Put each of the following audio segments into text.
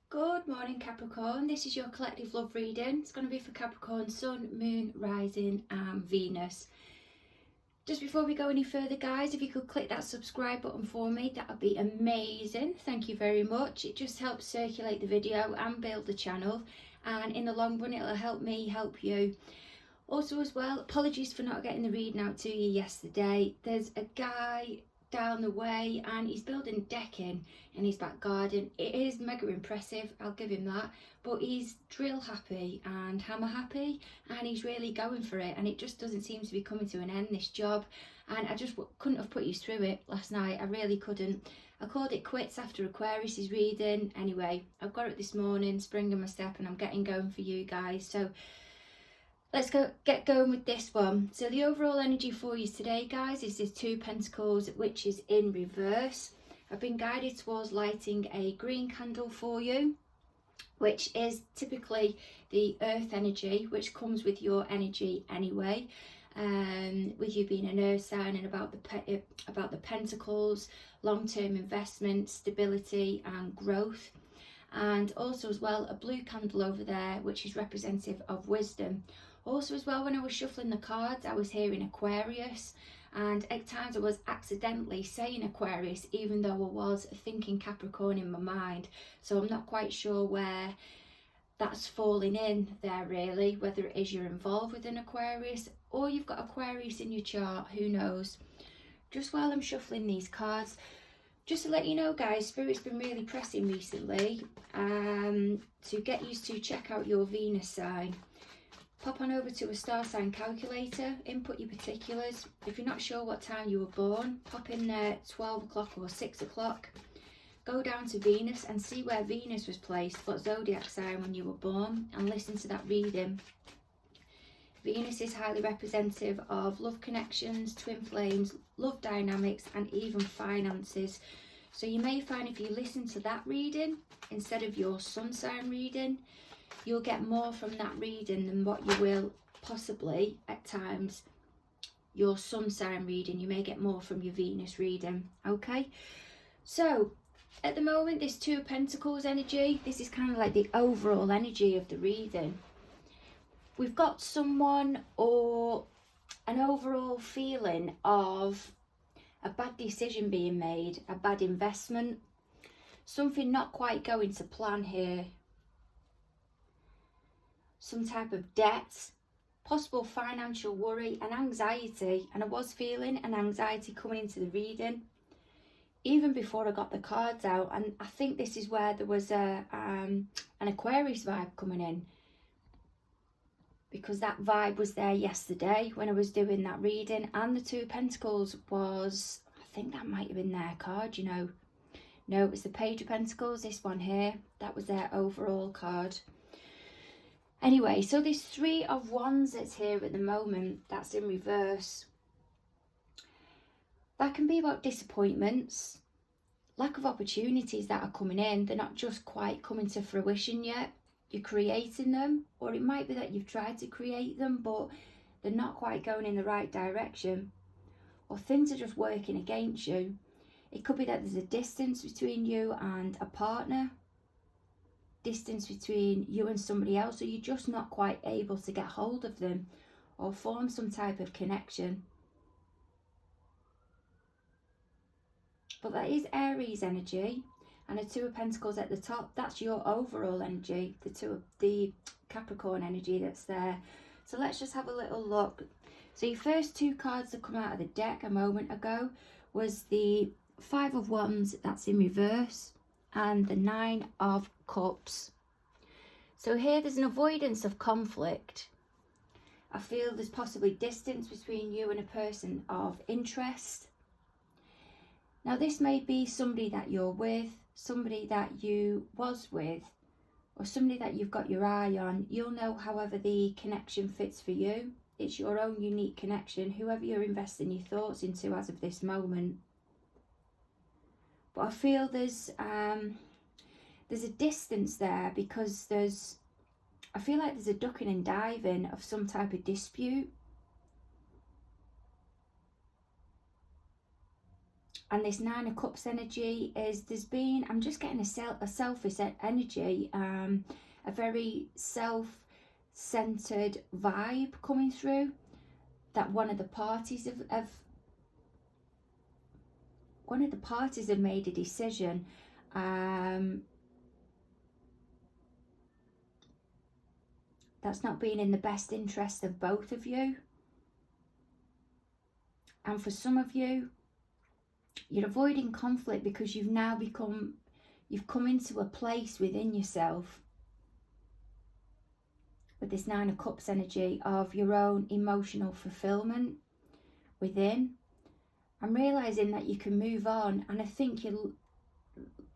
Good morning, Capricorn. This is your collective love reading. It's going to be for Capricorn, Sun, Moon, Rising and Venus. Just before we go any further, guys, if you could click that subscribe button for me, that would be amazing. Thank you very much. It just helps circulate the video and build the channel, and in the long run it'll help me help you. Also as well, apologies for not getting the reading out to you yesterday. There's a guy down the way and he's building decking in his back garden. It is mega impressive, I'll give him that, but he's drill happy and hammer happy, and he's really going for it, and it just doesn't seem to be coming to an end, this job, and I just couldn't have put you through it last night. I really couldn't. I called it quits after Aquarius's reading. Anyway, I've got it this morning, spring in my step, and I'm getting going for you guys. So let's get going with this one. So the overall energy for you today, guys, is this Two of Pentacles, which is in reverse. I've been guided towards lighting a green candle for you, which is typically the earth energy, which comes with your energy anyway. With you being an earth sign, and about the pentacles, long-term investment, stability and growth. And also as well, a blue candle over there, which is representative of wisdom. Also as well, when I was shuffling the cards, I was hearing Aquarius, and at times I was accidentally saying Aquarius even though I was thinking Capricorn in my mind. So I'm not quite sure where that's falling in there really, whether it is you're involved with an Aquarius or you've got Aquarius in your chart, who knows. Just while I'm shuffling these cards, just to let you know, guys, Spirit's been really pressing recently to get you to check out your Venus sign. Pop on over to a star sign calculator, input your particulars. If you're not sure what time you were born, pop in there 12 o'clock or 6 o'clock. Go down to Venus and see where Venus was placed, what zodiac sign when you were born, and listen to that reading. Venus is highly representative of love connections, twin flames, love dynamics and even finances. So you may find if you listen to that reading instead of your sun sign reading, you'll get more from that reading than what you will possibly at times your sun sign reading. You may get more from your Venus reading. Okay, so at the moment, this Two of Pentacles energy, this is kind of like the overall energy of the reading. We've got someone or an overall feeling of a bad decision being made, a bad investment, something not quite going to plan here. Some type of debt, possible financial worry and anxiety. And I was feeling an anxiety coming into the reading even before I got the cards out. And I think this is where there was an Aquarius vibe coming in, because that vibe was there yesterday when I was doing that reading. And the Two of Pentacles was, I think that might have been their card, you know. No, it was the Page of Pentacles, this one here. That was their overall card. Anyway, so this Three of Wands that's here at the moment, that's in reverse. That can be about disappointments, lack of opportunities that are coming in. They're not just quite coming to fruition yet. You're creating them, or it might be that you've tried to create them but they're not quite going in the right direction, or things are just working against you. It could be that there's a distance between you and a partner, distance between you and somebody else, or you're just not quite able to get hold of them or form some type of connection. But that is Aries energy, and a Two of Pentacles at the top, that's your overall energy, the Capricorn energy that's there. So let's just have a little look. So your first two cards that come out of the deck a moment ago was the Five of Wands, that's in reverse, and the Nine of Cups. So here there's an avoidance of conflict. I feel there's possibly distance between you and a person of interest. Now this may be somebody that you're with, somebody that you was with, or somebody that you've got your eye on. You'll know however the connection fits for you. It's your own unique connection, whoever you're investing your thoughts into as of this moment. But I feel there's a distance there, because I feel like there's a ducking and diving of some type of dispute. And this Nine of Cups energy is, I'm just getting a selfish energy, a very self-centered vibe coming through, that one of the parties have made a decision, that's not been in the best interest of both of you. And for some of you, you're avoiding conflict because you've come into a place within yourself with this Nine of Cups energy of your own emotional fulfillment within. I'm realizing that you can move on, and I think you're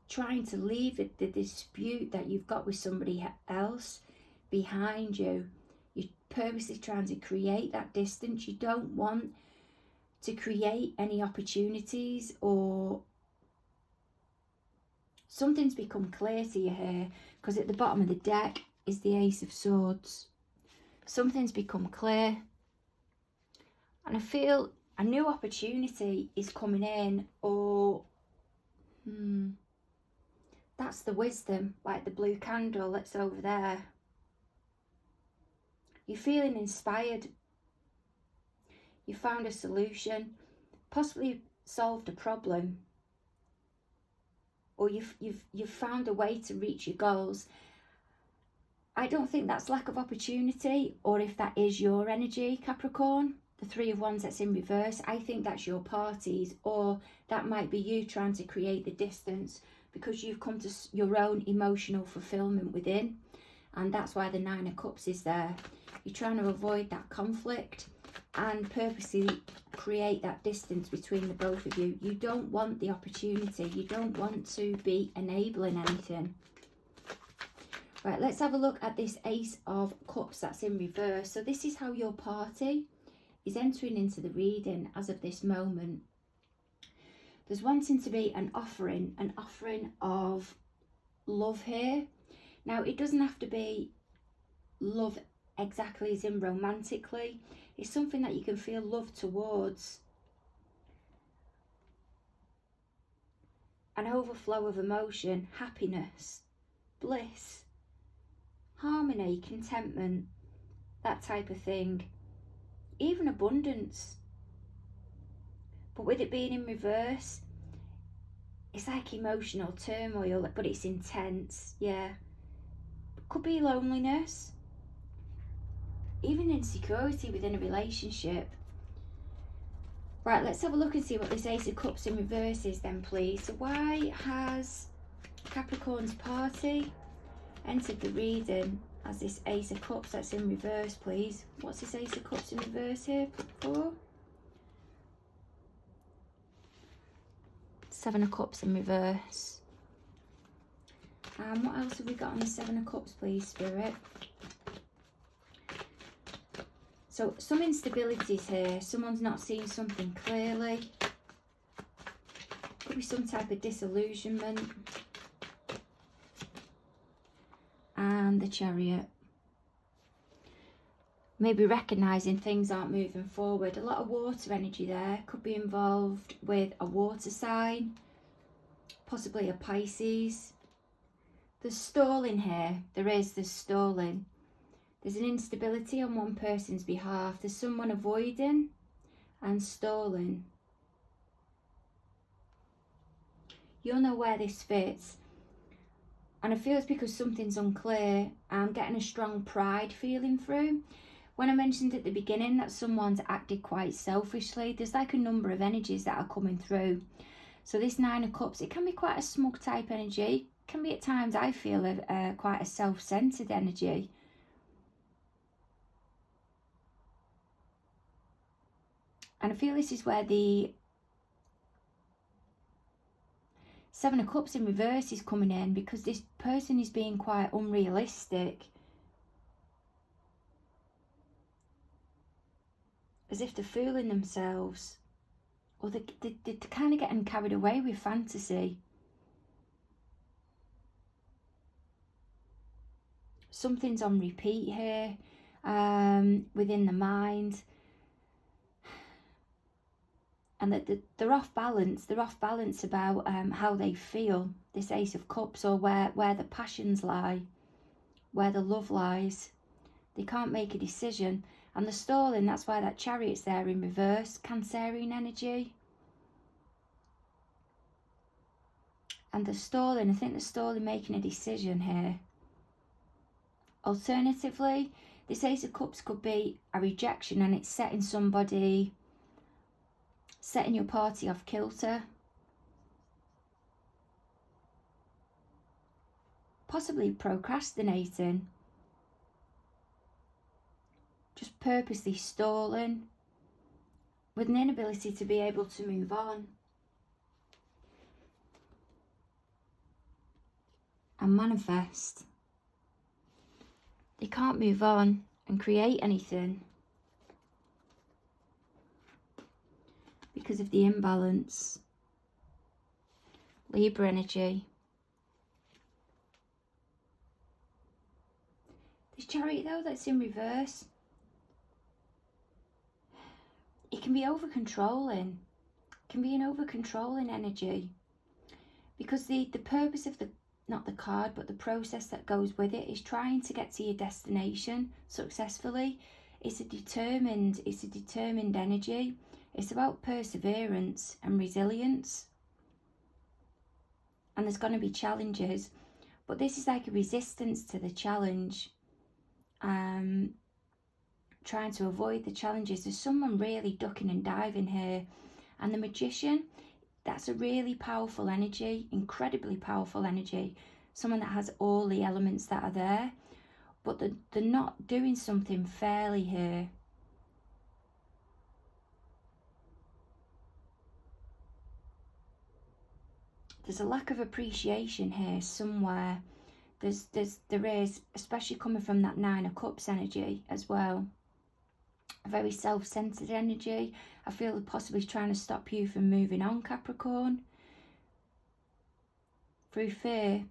trying to leave the dispute that you've got with somebody else behind you. You're purposely trying to create that distance. You don't want to create any opportunities, or something's become clear to you here, because at the bottom of the deck is the Ace of Swords. Something's become clear, and I feel a new opportunity is coming in, or that's the Wisdom, like the blue candle that's over there. You're feeling inspired. You found a solution, possibly solved a problem, or you've found a way to reach your goals. I don't think that's lack of opportunity, or if that is your energy, Capricorn, the Three of Wands that's in reverse, I think that's your parties, or that might be you trying to create the distance because you've come to your own emotional fulfillment within, and that's why the Nine of Cups is there. You're trying to avoid that conflict and purposely create that distance between the both of you. You don't want the opportunity. You don't want to be enabling anything. Right, let's have a look at this Ace of Cups that's in reverse. So this is how your party is entering into the reading as of this moment. There's wanting to be an offering of love here. Now, it doesn't have to be love exactly as in romantically. It's something that you can feel love towards. An overflow of emotion, happiness, bliss, harmony, contentment, that type of thing. Even abundance. But with it being in reverse, it's like emotional turmoil, but it's intense, yeah. Could be loneliness, even insecurity within a relationship. Right, let's have a look and see what this Ace of Cups in reverse is then, please. So why has Capricorn's party entered the reading as this Ace of Cups that's in reverse, please? What's this Ace of Cups in reverse here for? Seven of Cups in reverse. And what else have we got on the Seven of Cups, please, Spirit? So some instabilities here. Someone's not seeing something clearly. Could be some type of disillusionment. And the Chariot. Maybe recognising things aren't moving forward. A lot of water energy there. Could be involved with a water sign. Possibly a Pisces. There's stalling here. There's stalling. There's an instability on one person's behalf. There's someone avoiding and stalling. You'll know where this fits. And I feel it's because something's unclear. I'm getting a strong pride feeling through. When I mentioned at the beginning that someone's acted quite selfishly, there's like a number of energies that are coming through. So this Nine of Cups, it can be quite a smug type energy. It can be at times, I feel, quite a self-centered energy. And I feel this is where the Seven of Cups in reverse is coming in, because this person is being quite unrealistic. As if they're fooling themselves. Or they're kind of getting carried away with fantasy. Something's on repeat here within the mind. and that they're off balance. They're off balance about how they feel, this Ace of Cups, or where the passions lie, where the love lies. They can't make a decision, and they're stalling. That's why that Chariot's there in reverse. Cancerian energy. And they're stalling. I think they're stalling making a decision here. Alternatively, this Ace of Cups could be a rejection, and it's setting somebody, setting your party off kilter. Possibly procrastinating. Just purposely stalling, with an inability to be able to move on and manifest. They can't move on and create anything because of the imbalance. Libra energy. This Chariot though, that's in reverse, it can be over-controlling. It can be an over-controlling energy, because the purpose of the, not the card, but the process that goes with it is trying to get to your destination successfully. It's a determined energy. It's about perseverance and resilience. And there's going to be challenges, but this is like a resistance to the challenge. Trying to avoid the challenges. There's someone really ducking and diving here. And the Magician, that's a really powerful energy, incredibly powerful energy. Someone that has all the elements that are there, but they're not doing something fairly here. There's a lack of appreciation here somewhere. There is, especially coming from that Nine of Cups energy as well. A very self-centered energy. I feel they're possibly trying to stop you from moving on, Capricorn. Through fear.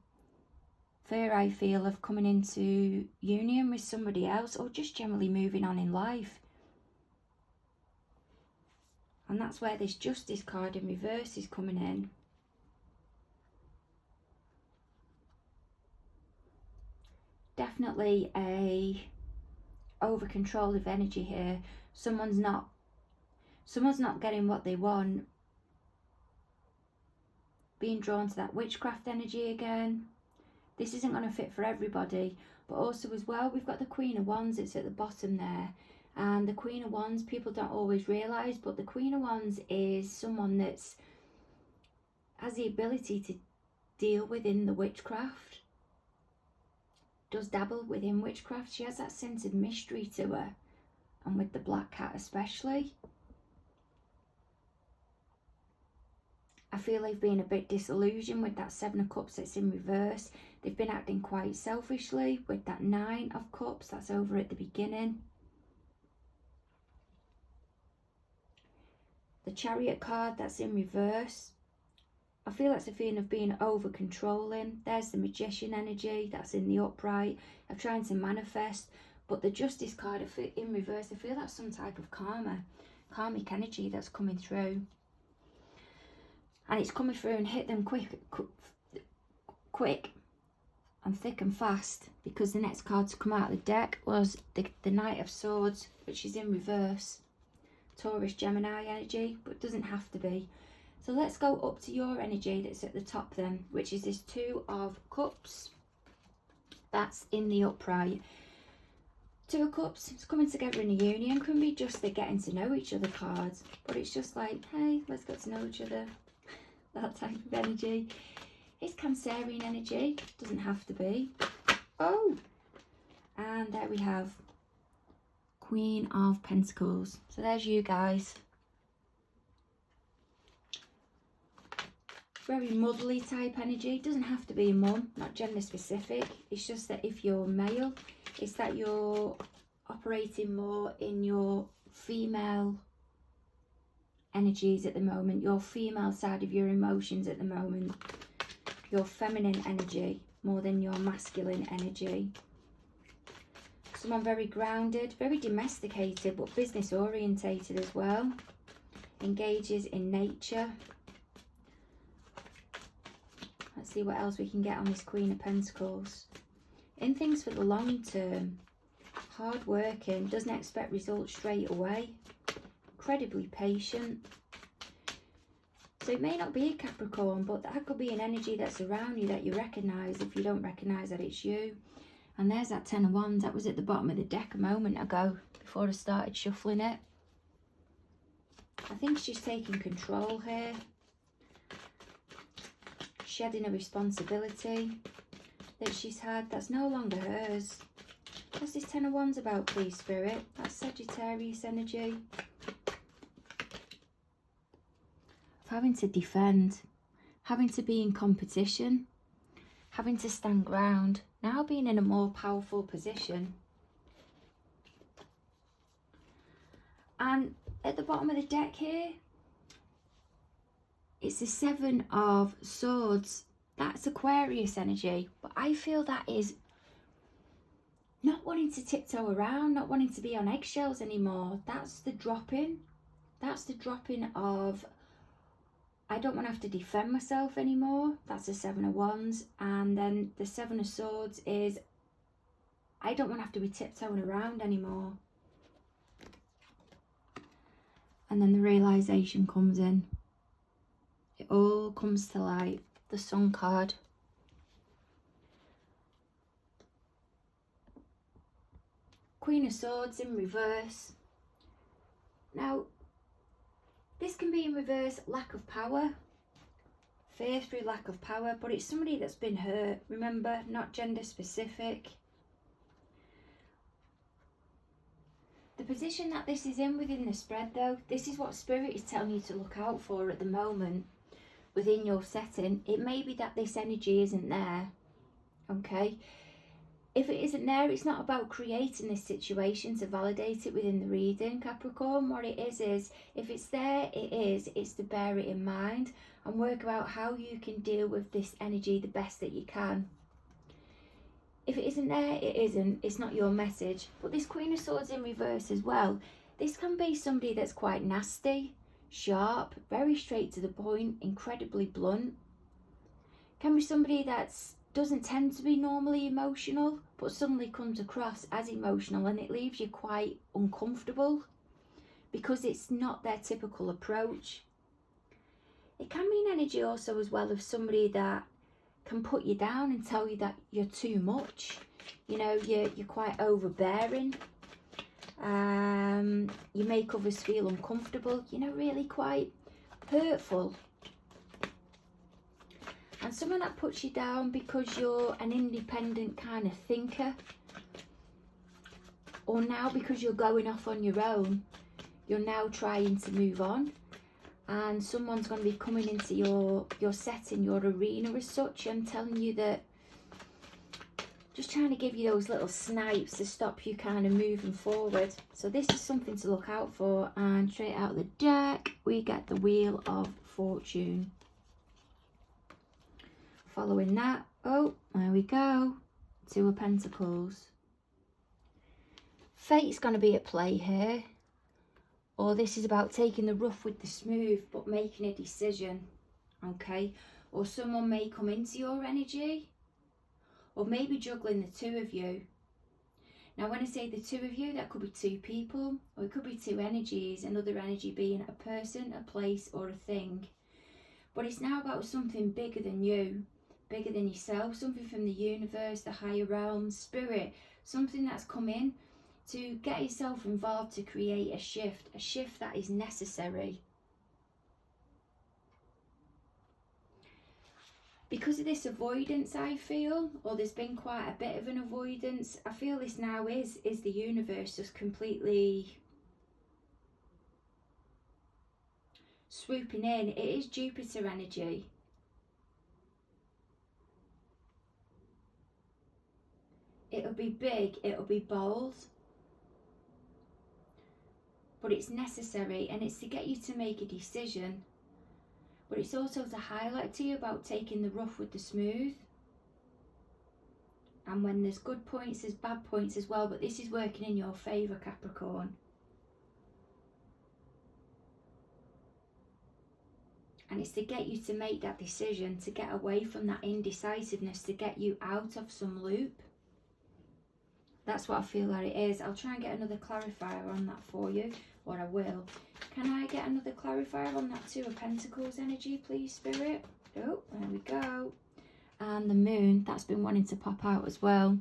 Fear, I feel, of coming into union with somebody else, or just generally moving on in life. And that's where this Justice card in reverse is coming in. Definitely a over control of energy here. Someone's not getting what they want. Being drawn to that witchcraft energy again. This isn't going to fit for everybody, but also as well, we've got the Queen of Wands. It's at the bottom there, and the Queen of Wands, people don't always realise, but the Queen of Wands is someone that's has the ability to deal within the witchcraft. Does dabble within witchcraft. She has that sense of mystery to her, and with the Black Cat especially. I feel they've been a bit disillusioned with that Seven of Cups that's in reverse. They've been acting quite selfishly with that Nine of Cups that's over at the beginning. The Chariot card that's in reverse. I feel that's a feeling of being over controlling. There's the Magician energy that's in the upright, of trying to manifest. But the Justice card in reverse, I feel that's some type of karmic energy that's coming through. And it's coming through and hit them quick and thick and fast, because the next card to come out of the deck was the Knight of Swords, which is in reverse. Taurus, Gemini energy, but it doesn't have to be. So let's go up to your energy that's at the top then, which is this Two of Cups. That's in the upright. Two of Cups, it's coming together in a union. Can be just the getting to know each other cards, but it's just like, hey, let's get to know each other. That type of energy. It's Cancerian energy, doesn't have to be. Oh, and there we have Queen of Pentacles. So there's you guys. Very motherly type energy. It doesn't have to be a mum, not gender specific. It's just that if you're male, it's that you're operating more in your female energies at the moment, your female side of your emotions at the moment, your feminine energy more than your masculine energy. Someone very grounded, very domesticated, but business orientated as well. engages in nature. Let's see what else we can get on this Queen of Pentacles. In things for the long term, hard working, doesn't expect results straight away, incredibly patient. So it may not be a Capricorn, but that could be an energy that's around you that you recognise if you don't recognise that it's you. And there's that Ten of Wands. That was at the bottom of the deck a moment ago before I started shuffling it. I think she's taking control here. Shedding a responsibility that she's had that's no longer hers. What's this Ten of Wands about, please, Spirit? That's Sagittarius energy. Of having to defend, having to be in competition, having to stand ground, now being in a more powerful position. And at the bottom of the deck here, it's the Seven of Swords. That's Aquarius energy, but I feel that is not wanting to tiptoe around, not wanting to be on eggshells anymore. That's the dropping. That's the dropping of, I don't want to have to defend myself anymore. That's the Seven of Wands. And then the Seven of Swords is, I don't want to have to be tiptoeing around anymore. And then the realization comes in. It all comes to light. The Sun card. Queen of Swords in reverse. Now, this can be in reverse, lack of power. Fear through lack of power, but it's somebody that's been hurt. Remember, not gender specific. The position that this is in within the spread though, this is what Spirit is telling you to look out for at the moment. Within your setting, it may be that this energy isn't there, okay? If it isn't there, it's not about creating this situation to validate it within the reading, Capricorn. What it is if it's there, it's to bear it in mind and work out how you can deal with this energy the best that you can. If it isn't there, it isn't. It's not your message. But this Queen of Swords in reverse as well, this can be somebody that's quite nasty, sharp, very straight to the point, incredibly blunt. Can be somebody that doesn't tend to be normally emotional, but suddenly comes across as emotional, and it leaves you quite uncomfortable because it's not their typical approach. It can mean energy also as well of somebody that can put you down and tell you that you're too much. You know, you're quite overbearing. You make others feel uncomfortable, you know, really quite hurtful. And someone that puts you down because you're an independent kind of thinker, or now because you're going off on your own, you're now trying to move on, and someone's going to be coming into your setting, your arena as such, and telling you that, just trying to give you those little snipes to stop you kind of moving forward. So this is something to look out for. And straight out of the deck, we get the Wheel of Fortune. Following that, oh, there we go. Two of Pentacles. Fate's going to be at play here. Or this is about taking the rough with the smooth, but making a decision. Okay? Or someone may come into your energy, or maybe juggling the two of you. Now when I say the two of you, that could be two people, or it could be two energies, another energy being a person, a place, or a thing. But it's now about something bigger than you, bigger than yourself, something from the universe, the higher realms, spirit, something that's come in to get yourself involved to create a shift that is necessary. Because of this avoidance, I feel, or there's been quite a bit of an avoidance, I feel this now is the universe just completely swooping in. It is Jupiter energy. It'll be big, it'll be bold, but it's necessary, and it's to get you to make a decision. But it's also to highlight to you about taking the rough with the smooth. And when there's good points, there's bad points as well. But this is working in your favour, Capricorn. And it's to get you to make that decision, to get away from that indecisiveness, to get you out of some loop. That's what I feel like it is. I'll try and get another clarifier on that for you, or I will. Can I get another clarifier on that Two of Pentacles energy, please, Spirit? Oh, there we go. And the Moon, that's been wanting to pop out as well.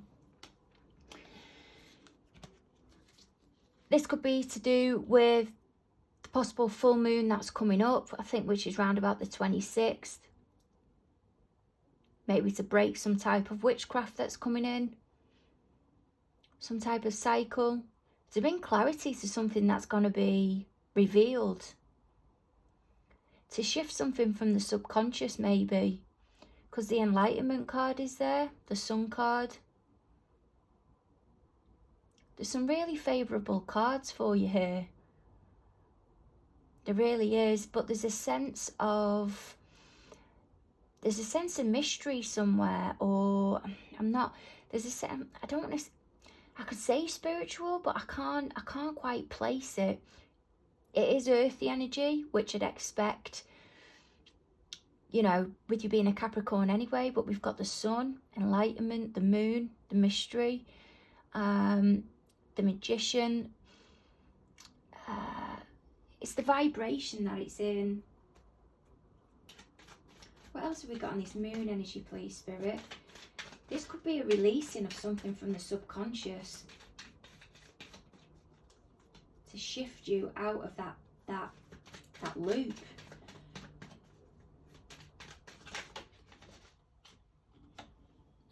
This could be to do with the possible full moon that's coming up, I think, which is round about the 26th. Maybe to break some type of witchcraft that's coming in. Some type of cycle. To bring clarity to something that's going to be revealed. To shift something from the subconscious, maybe. Because the Enlightenment card is there. The Sun card. There's some really favourable cards for you here. There really is. But there's a sense of... There's a sense of mystery somewhere. Or I'm not... There's a sense... I don't want to... I could say spiritual, but I can't quite place it. It is earthy energy, which I'd expect, you know, with you being a Capricorn anyway. But we've got the Sun, Enlightenment, the Moon, the mystery, the Magician. It's the vibration that it's in. What else have we got on this Moon energy, please, Spirit? This could be a releasing of something from the subconscious to shift you out of that loop.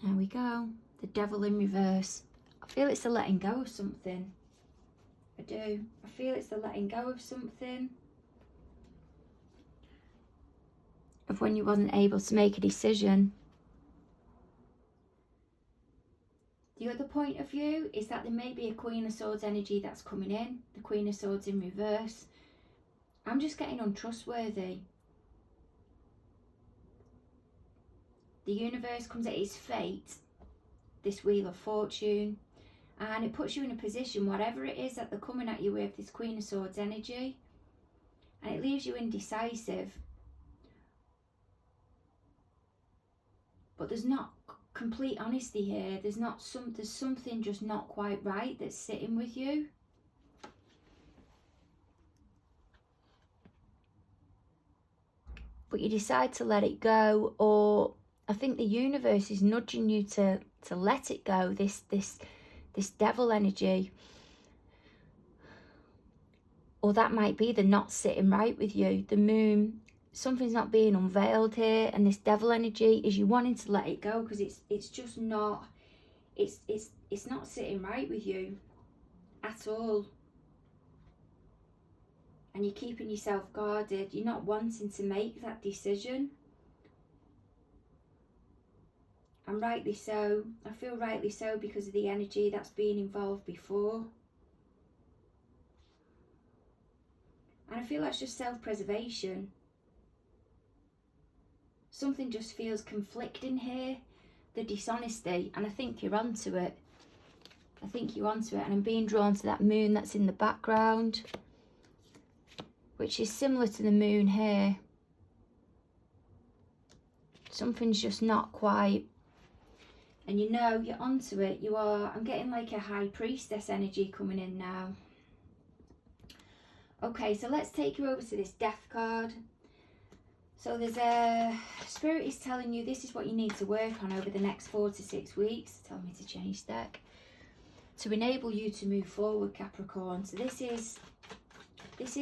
There we go. The Devil in reverse. I feel it's the letting go of something. I do. I feel it's the letting go of something. Of when you wasn't able to make a decision. The other point of view is that there may be a Queen of Swords energy that's coming in. The Queen of Swords in reverse. I'm just getting untrustworthy. The universe comes at its fate. This Wheel of Fortune. And it puts you in a position, whatever it is that they're coming at you with, this Queen of Swords energy. And it leaves you indecisive. But there's not complete honesty here. There's something just not quite right that's sitting with you. But you decide to let it go, or I think the universe is nudging you to let it go, this devil energy. Or that might be the not sitting right with you. The Moon, something's not being unveiled here, and this devil energy is you wanting to let it go because it's just not, it's not sitting right with you at all. And you're keeping yourself guarded. You're not wanting to make that decision. And rightly so. I feel rightly so because of the energy that's been involved before. And I feel that's just self-preservation. Something just feels conflicting here. The dishonesty. And I think you're onto it. I think you're onto it. And I'm being drawn to that Moon that's in the background. Which is similar to the Moon here. Something's just not quite. And you know, you're onto it. You are. I'm getting like a High Priestess energy coming in now. Okay, so let's take you over to this Death card. So there's a Spirit is telling you this is what you need to work on over the next 4 to 6 weeks. Tell me to change deck. To enable you to move forward, Capricorn. So this is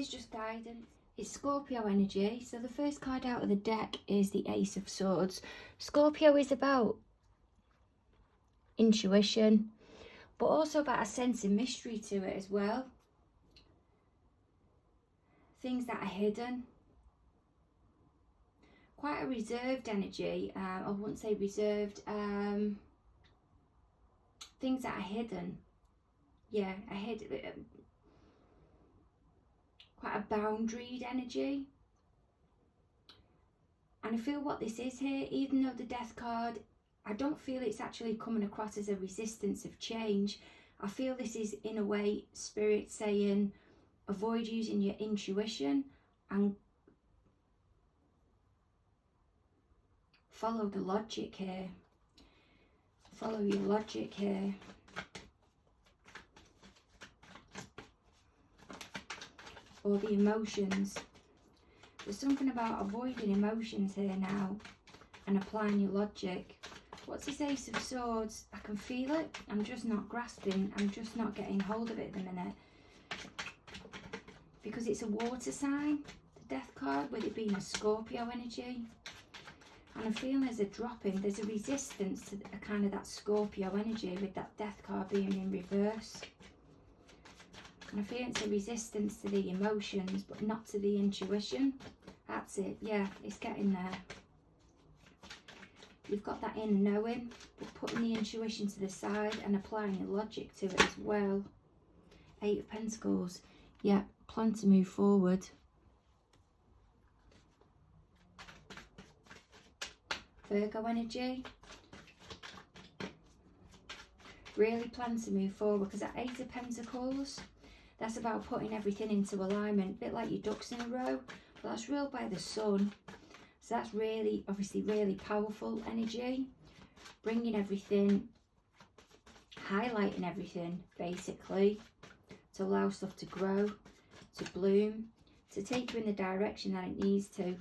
just guidance. It's Scorpio energy. So the first card out of the deck is the Ace of Swords. Scorpio is about intuition, but also about a sense of mystery to it as well. Things that are hidden. Quite a reserved energy. I wouldn't say reserved. Things that are hidden. Yeah, quite a boundaried energy. And I feel what this is here, even though the Death card, I don't feel it's actually coming across as a resistance of change. I feel this is, in a way, Spirit saying, avoid using your intuition and follow the logic here. Follow your logic here. Or the emotions. There's something about avoiding emotions here now and applying your logic. What's this Ace of Swords? I can feel it. I'm just not grasping. I'm just not getting hold of it at the minute. Because it's a water sign, the Death card, with it being a Scorpio energy. And I'm feeling there's a dropping, there's a resistance to a kind of that Scorpio energy with that Death card being in reverse. And I feel it's a resistance to the emotions, but not to the intuition. That's it, yeah, it's getting there. You've got that inner knowing, but putting the intuition to the side and applying your logic to it as well. 8 of Pentacles, yeah, plan to move forward. Virgo energy. Really plan to move forward, because that 8 of Pentacles, that's about putting everything into alignment, a bit like your ducks in a row, but that's ruled by the sun. So that's really, obviously, really powerful energy. Bringing everything, highlighting everything, basically, to allow stuff to grow, to bloom, to take you in the direction that it needs to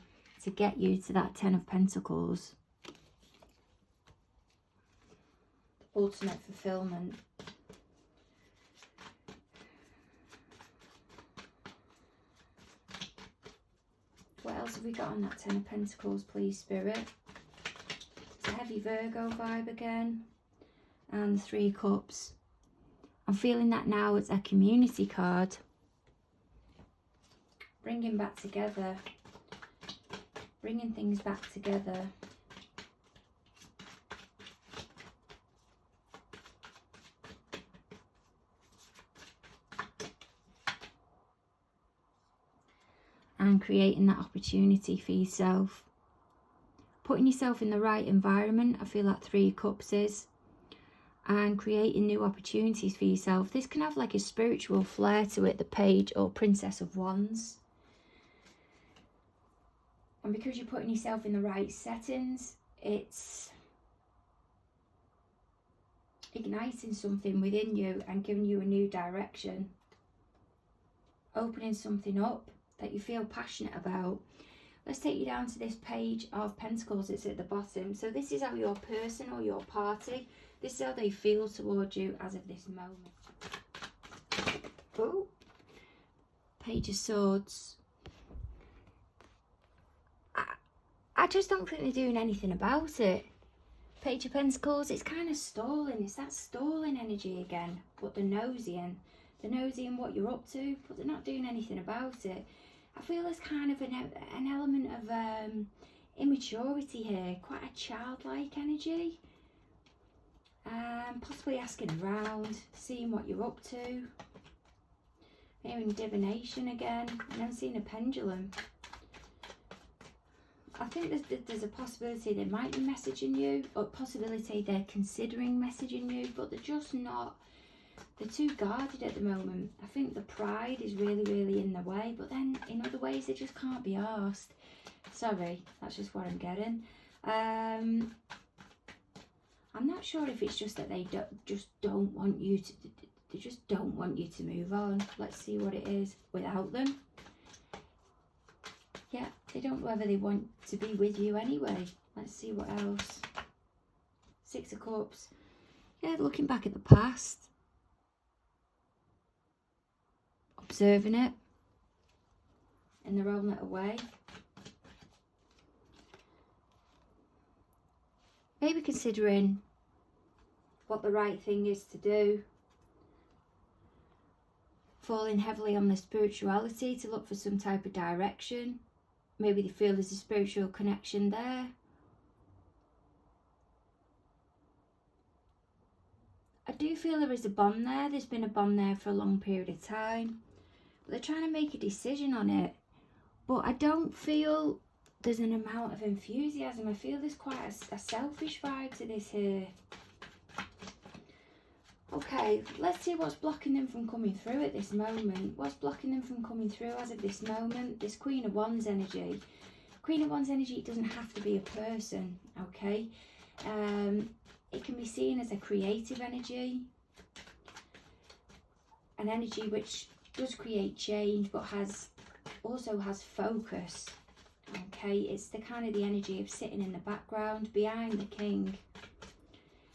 get you to that 10 of Pentacles. Ultimate fulfillment. What else have we got on that 10 of Pentacles, please, Spirit? It's a heavy Virgo vibe again. And the 3 of Cups. I'm feeling that now it's a community card. Bringing back together. Bringing things back together. And creating that opportunity for yourself. Putting yourself in the right environment, I feel like 3 of Cups is. And creating new opportunities for yourself. This can have like a spiritual flair to it, the Page or Princess of Wands. And because you're putting yourself in the right settings, it's igniting something within you and giving you a new direction. Opening something up that you feel passionate about. Let's take you down to this Page of Pentacles. It's at the bottom. So this is how your person or your party, this is how they feel towards you as of this moment. Oh, Page of Swords. I just don't think they're doing anything about it. Page of Pentacles, it's kind of stalling. It's that stalling energy again. But they're nosy. They're nosy in what you're up to, but they're not doing anything about it. I feel there's kind of an element of immaturity here. Quite a childlike energy. Possibly asking around, seeing what you're up to. Hearing divination again. And then seeing a pendulum. I think there's a possibility they might be messaging you, or a possibility they're considering messaging you, but they're just not. They're too guarded at the moment. I think the pride is really, really in the way, but then in other ways they just can't be asked. Sorry, that's just what I'm getting. I'm not sure if it's just that they don't want you to. They just don't want you to move on. Let's see what it is without them. Yeah, they don't know whether they want to be with you anyway. Let's see what else. 6 of Cups. Yeah, looking back at the past. Observing it. In their own little way. Maybe considering what the right thing is to do. Falling heavily on the spirituality to look for some type of direction. Maybe they feel there's a spiritual connection there. I do feel there is a bond there. There's been a bond there for a long period of time. But they're trying to make a decision on it. But I don't feel there's an amount of enthusiasm. I feel there's quite a selfish vibe to this here. Okay, let's see what's blocking them from coming through at this moment. What's blocking them from coming through as of this moment? This Queen of Wands energy. Queen of Wands energy, it doesn't have to be a person, okay? It can be seen as a creative energy, an energy which does create change but also has focus, okay? It's the kind of the energy of sitting in the background behind the king.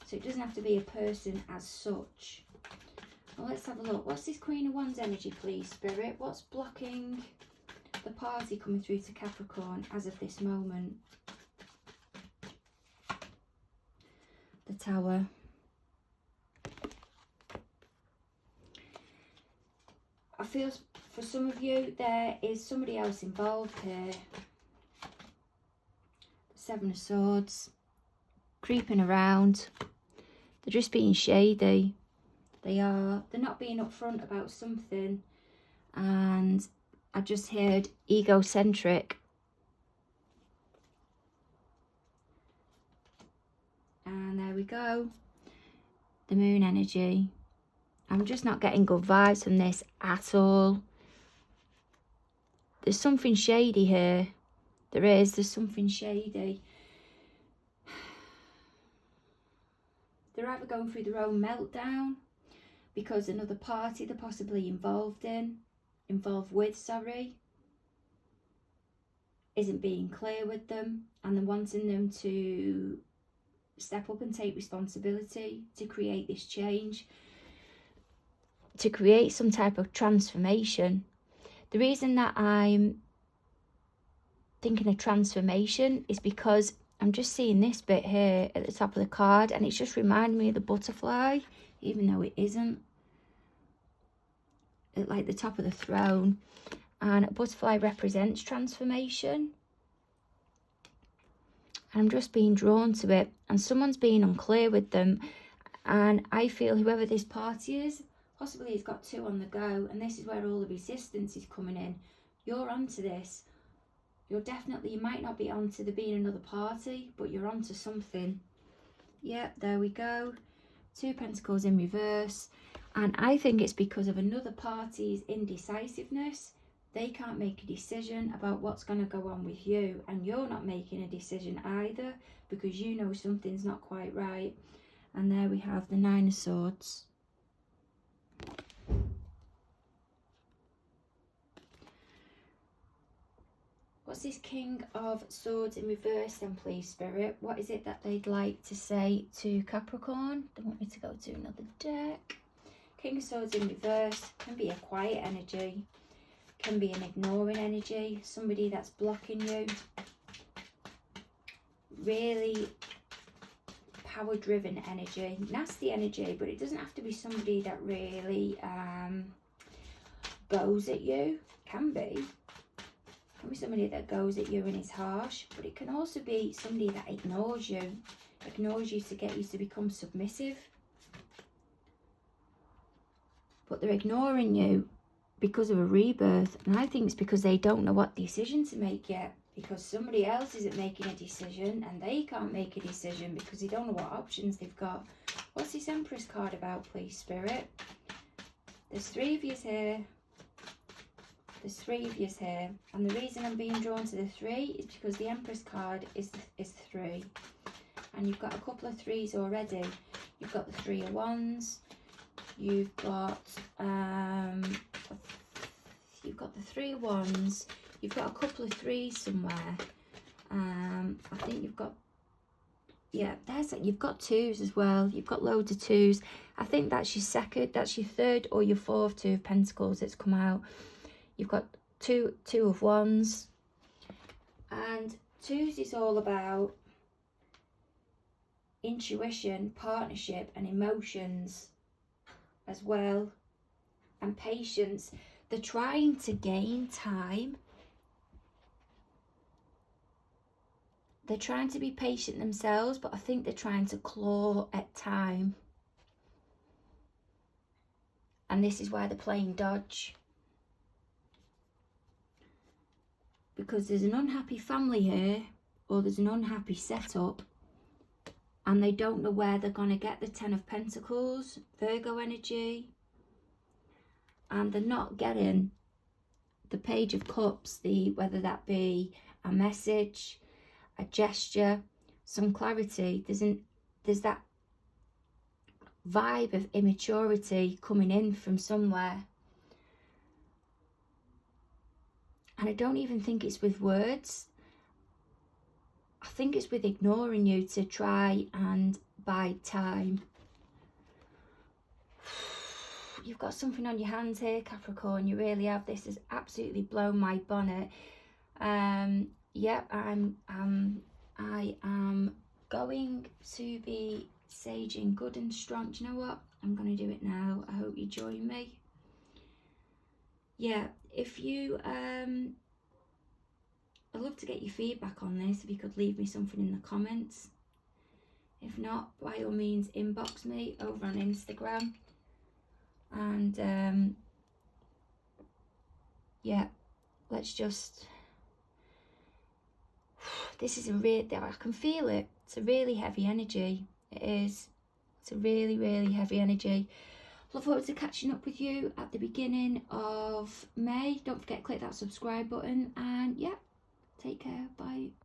So it doesn't have to be a person as such. Well, let's have a look. What's this Queen of Wands energy, please, Spirit? What's blocking the party coming through to Capricorn as of this moment? The Tower. I feel for some of you there is somebody else involved here. The Seven of Swords. Creeping around. They're just being shady. They're not being upfront about something. And I just heard egocentric. And there we go. The Moon energy. I'm just not getting good vibes from this at all. There's something shady here. There's something shady. They're either going through their own meltdown because another party they're possibly involved with, isn't being clear with them, and they're wanting them to step up and take responsibility to create this change, to create some type of transformation. The reason that I'm thinking of transformation is because I'm just seeing this bit here at the top of the card, and it's just reminding me of the butterfly, even though it isn't. At like the top of the throne, and a butterfly represents transformation. And I'm just being drawn to it, and someone's being unclear with them, and I feel whoever this party is possibly has got two on the go, and this is where all the resistance is coming in. You're onto this. You might not be onto there being another party, but you're onto something. Yep, there we go. Two Pentacles in reverse. And I think it's because of another party's indecisiveness. They can't make a decision about what's going to go on with you. And you're not making a decision either, because you know something's not quite right. And there we have the Nine of Swords. What's this King of Swords in reverse then, please, Spirit? What is it that they'd like to say to Capricorn? They want me to go to another deck. King of Swords in reverse can be a quiet energy, can be an ignoring energy, somebody that's blocking you. Really power-driven energy, nasty energy, but it doesn't have to be somebody that really goes at you. Can be somebody that goes at you and is harsh, but it can also be somebody that ignores you to get you to become submissive. But they're ignoring you because of a rebirth, and I think it's because they don't know what decision to make yet, because somebody else isn't making a decision and they can't make a decision because they don't know what options they've got. What's this Empress card about, please, Spirit? There's three of yous here. There's three of yous here, and the reason I'm being drawn to the three is because the Empress card is three, and you've got a couple of threes already. You've got the Three of Wands, you've got the Three of Wands, you've got a couple of threes somewhere. I think you've got, yeah, you've got twos as well. You've got loads of twos. I think that's your third or your fourth Two of Pentacles that's come out. You've got two of Wands, and twos is all about intuition, partnership and emotions as well, and patience. They're trying to gain time. They're trying to be patient themselves, but I think they're trying to claw at time. And this is why they're playing dodge. Because there's an unhappy family here, or there's an unhappy setup, and they don't know where they're going to get the Ten of Pentacles, Virgo energy, and they're not getting the Page of Cups, whether that be a message, a gesture, some clarity. There's that vibe of immaturity coming in from somewhere. And I don't even think it's with words. I think it's with ignoring you to try and bide time. You've got something on your hands here, Capricorn. You really have. This has absolutely blown my bonnet. Yep, I am going to be saging good and strong. Do you know what? I'm going to do it now. I hope you join me. Yeah, if you I'd love to get your feedback on this. If you could leave me something in the comments. If not, by all means inbox me over on Instagram. And yeah, let's just, this is a real, I can feel it. It's a really heavy energy. It is. It's a really, really heavy energy. Look forward to catching up with you at the beginning of May. Don't forget to click that subscribe button, and yeah, take care. Bye.